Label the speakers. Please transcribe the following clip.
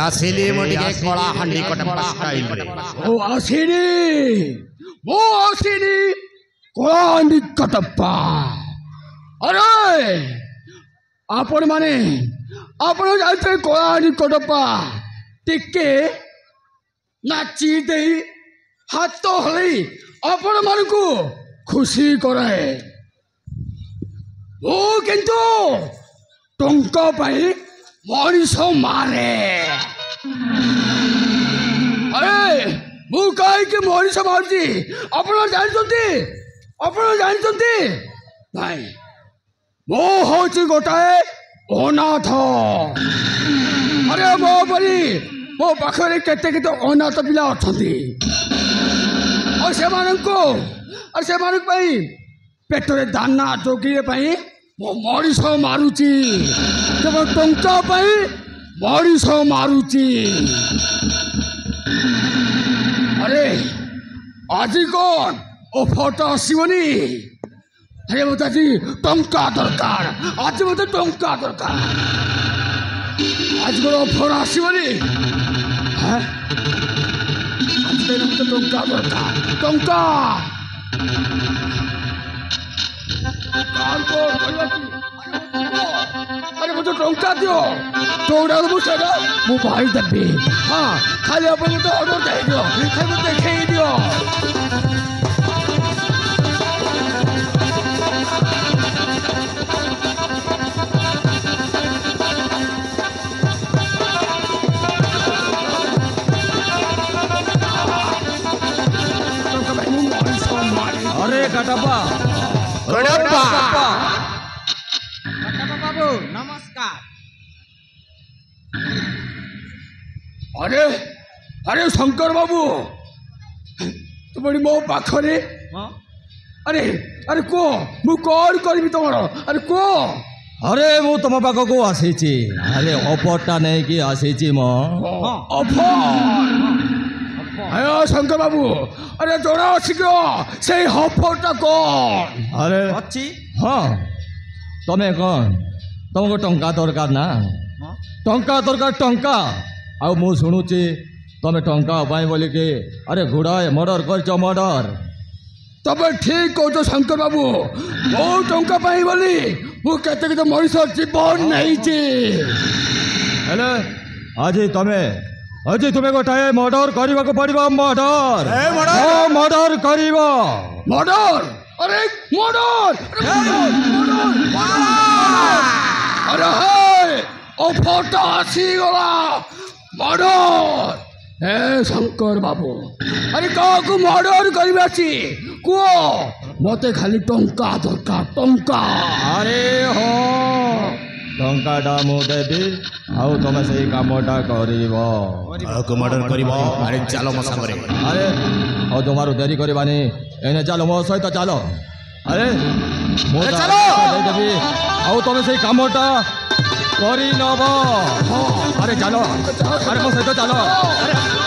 Speaker 1: आसिली मोटिके Cola हंडी Kattappa style रे
Speaker 2: ओ आसिली Cola हंडी कटप्पा अरे आपण माने आपण जानते कोला हंडी कटप्पा टिके नाची दे हाथ हली आपण मान को खुशी कराए ओ किंतु टंका पाई मनीष मारे अरे मु कहीं मनीष मार्ची ଆପଣ ଜାଣିଛନ୍ତି ଭାଇ ମୁଁ ହଉଛି ଗୋଟାଏ ଅନାଥ अरे ମୋ ପରି ମୋ ପାଖରେ କେତେ କେତେ ଅନାଥ ପିଲା ଅଛନ୍ତି ଆଉ ସେମାନଙ୍କୁ ସେମାନଙ୍କ ପାଇଁ ପେଟରେ ଦାନା ଯୋଗିବା ପାଇଁ ମୁଁ ମଣିଷ ମାରୁଛି କେବଳ ଟଙ୍କା ପାଇଁ ମଣିଷ ମାରୁଛି अरे आज कौन ओ फोटो आसवनी अरे मत आज टंका दरकार आज मत टंका दरकार आज कौन ऑफर आसवनी आज मत टंका दरकार टंका अरे मुझे टंका दियो चौड़ा मुझे मु भाई देवी हाँ खाली आप मत ऑर्डर दे दियो खाली मत देखे दियो
Speaker 3: अरे कटप्पा बाबू नमस्कार
Speaker 2: अरे अरे शंकर बाबू तुम मो पाखरे अरे अरे को मु कौन करी तुम अरे को
Speaker 3: अरे मु तुम पाख को आसी अरे ऑफरटा नहीं कि आसी मो
Speaker 2: ऑफर अरे शंकर बाबू अरे जोड़ा शीघ्र से ऑफरटा कौन
Speaker 3: अरे अच्छी हाँ तमें कौन तुमको टंका दरकार ना टंका दरकार टंका आउ मु शुणुची तमें टंका पाई बोली कि अरे गुड़ाए मर्डर कर मर्डर
Speaker 2: तब ठीक कहो शंकर बाबू मो टंका पाई बोली मु केते केते मनीष जीवन नहीं
Speaker 3: हेले आज तुम्हें गोटाए मर्डर करने को पड़ो मर्डर मर्डर कर
Speaker 2: मर्डर अरे मर्डर अरे ऑफरटा आसी गला मर्डर हे शंकर बाबू अरे काकू मर्डर करबे कुह मते खाली टंका दरकार टंका
Speaker 3: अरे हो टंकाटा मु देवी आउ तुम से कामटा कर
Speaker 1: मर्डर करिब अरे चलो मो संगे
Speaker 3: अरे और तुम्हारो देरी करवानी एने चलो मो सहित चलो अरे चलो देवी आउ तुम से कामटा करी नब अरे चलो अरे मो सहित चलो अरे